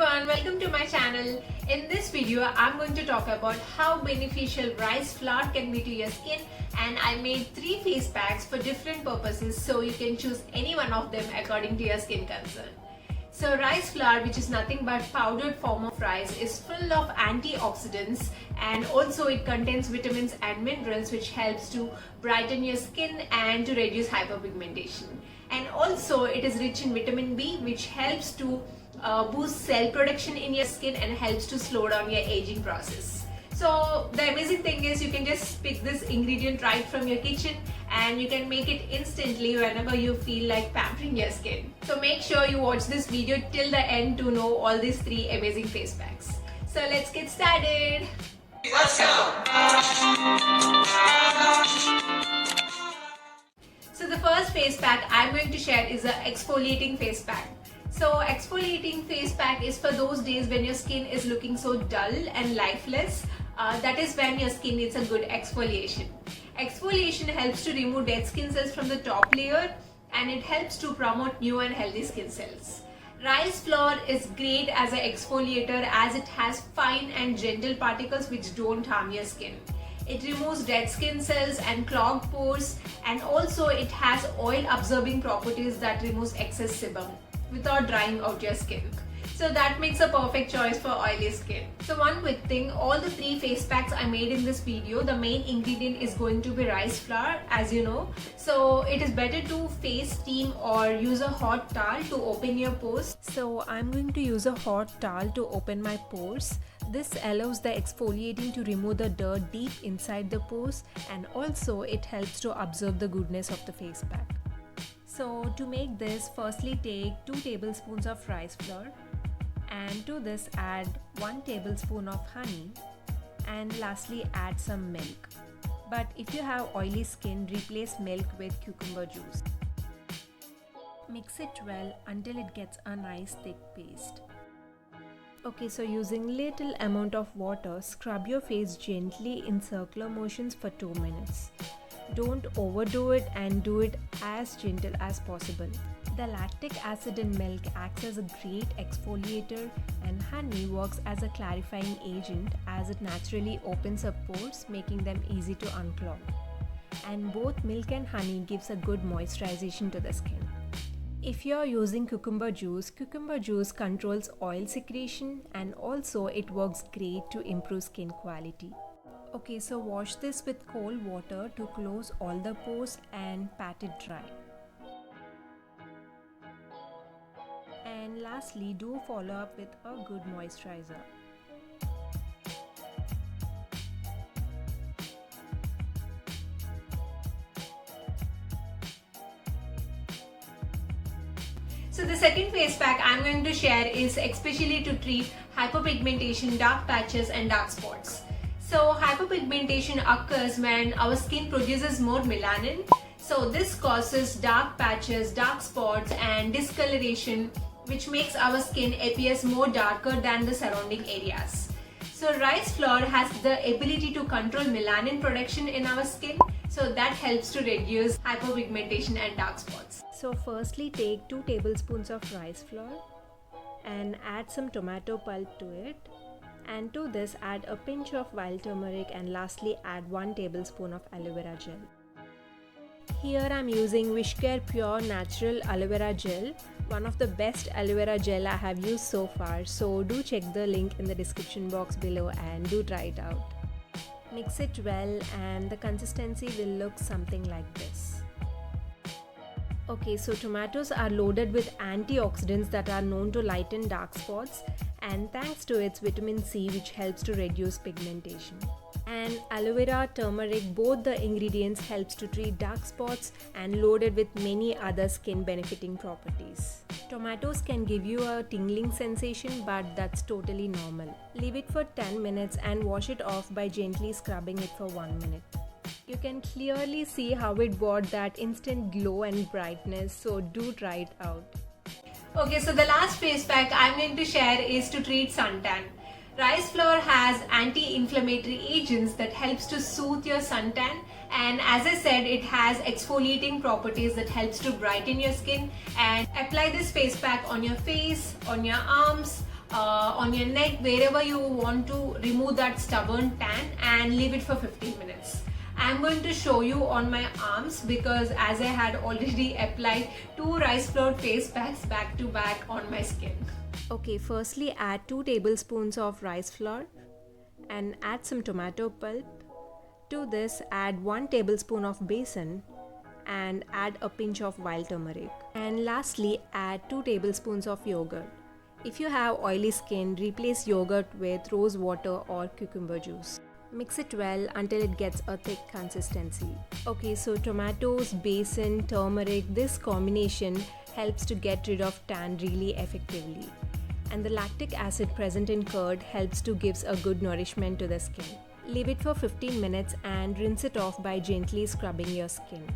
everyone, welcome to my channel. In this video, I'm going to talk about how beneficial rice flour can be to your skin, and I made 3 face packs for different purposes so you can choose any one of them according to your skin concern. So rice flour, which is nothing but powdered form of rice, is full of antioxidants and also it contains vitamins and minerals which helps to brighten your skin and to reduce hyperpigmentation. And also it is rich in vitamin B, which helps to boost cell production in your skin and helps to slow down your aging process. So the amazing thing is you can just pick this ingredient right from your kitchen and you can make it instantly whenever you feel like pampering your skin. So make sure you watch this video till the end to know all these 3 amazing face packs. So let's get started. Let's go! So the first face pack I'm going to share is an exfoliating face pack. So exfoliating face pack is for those days when your skin is looking so dull and lifeless. That is when your skin needs a good exfoliation. Exfoliation helps to remove dead skin cells from the top layer and it helps to promote new and healthy skin cells. Rice flour is great as an exfoliator as it has fine and gentle particles which don't harm your skin. It removes dead skin cells and clogged pores, and also it has oil absorbing properties that removes excess sebum without drying out your skin. So that makes a perfect choice for oily skin. So one quick thing, all the 3 face packs I made in this video, the main ingredient is going to be rice flour, as you know. So it is better to face steam or use a hot towel to open your pores. So I'm going to use a hot towel to open my pores. This allows the exfoliating to remove the dirt deep inside the pores, and also it helps to absorb the goodness of the face pack. So to make this, firstly take 2 tablespoons of rice flour, and to this add 1 tablespoon of honey, and lastly add some milk. But if you have oily skin, replace milk with cucumber juice. Mix it well until it gets a nice thick paste. Okay, so using little amount of water, scrub your face gently in circular motions for 2 minutes. Don't overdo it and do it as gentle as possible. The lactic acid in milk acts as a great exfoliator, and honey works as a clarifying agent as it naturally opens up pores, making them easy to unclog. And both milk and honey gives a good moisturization to the skin. If you are using cucumber juice controls oil secretion and also it works great to improve skin quality. Okay, so wash this with cold water to close all the pores and pat it dry. And lastly, do follow up with a good moisturizer. So the second face pack I'm going to share is especially to treat hyperpigmentation, dark patches and dark spots. So hyperpigmentation occurs when our skin produces more melanin. So this causes dark patches, dark spots and discoloration, which makes our skin appears more darker than the surrounding areas. So rice flour has the ability to control melanin production in our skin, so that helps to reduce hyperpigmentation and dark spots. So firstly take 2 tablespoons of rice flour and add some tomato pulp to it, and to this add a pinch of wild turmeric, and lastly add 1 tablespoon of aloe vera gel. Here I'm using Wishcare Pure Natural Aloe Vera Gel, one of the best aloe vera gel I have used so far, so do check the link in the description box below and do try it out. Mix it well and the consistency will look something like this. Okay, so tomatoes are loaded with antioxidants that are known to lighten dark spots, and thanks to its vitamin C which helps to reduce pigmentation. And aloe vera, turmeric, both the ingredients helps to treat dark spots and loaded with many other skin benefiting properties. Tomatoes can give you a tingling sensation, but that's totally normal. Leave it for 10 minutes and wash it off by gently scrubbing it for 1 minute. You can clearly see how it brought that instant glow and brightness, so do try it out. Okay, so the last face pack I'm going to share is to treat suntan. Rice flour has anti-inflammatory agents that helps to soothe your suntan, and as I said, it has exfoliating properties that helps to brighten your skin. And apply this face pack on your face, on your arms, on your neck, wherever you want to remove that stubborn tan, and leave it for 15 minutes. I'm going to show you on my arms because as I had already applied 2 rice flour face packs back to back on my skin. Okay, firstly add 2 tablespoons of rice flour and add some tomato pulp. To this add 1 tablespoon of besan and add a pinch of wild turmeric. And lastly add 2 tablespoons of yogurt. If you have oily skin, replace yogurt with rose water or cucumber juice. Mix it well until it gets a thick consistency. Okay, so tomatoes, besan, turmeric, this combination helps to get rid of tan really effectively. And the lactic acid present in curd helps to give a good nourishment to the skin. Leave it for 15 minutes and rinse it off by gently scrubbing your skin.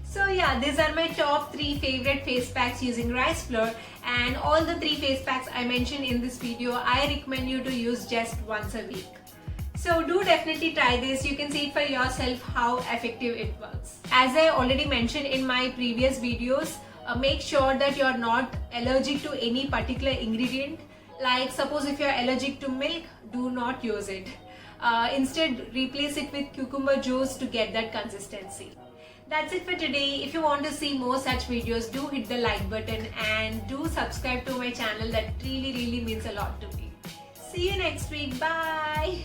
So yeah, these are my top 3 favorite face packs using rice flour, and all the 3 face packs I mentioned in this video I recommend you to use just once a week. So do definitely try this. You can see it for yourself how effective it works. As I already mentioned in my previous videos, make sure that you are not allergic to any particular ingredient. Like suppose if you are allergic to milk, do not use it. Instead replace it with cucumber juice to get that consistency. That's it for today. If you want to see more such videos, do hit the like button and do subscribe to my channel. That really means a lot to me. See you next week. Bye.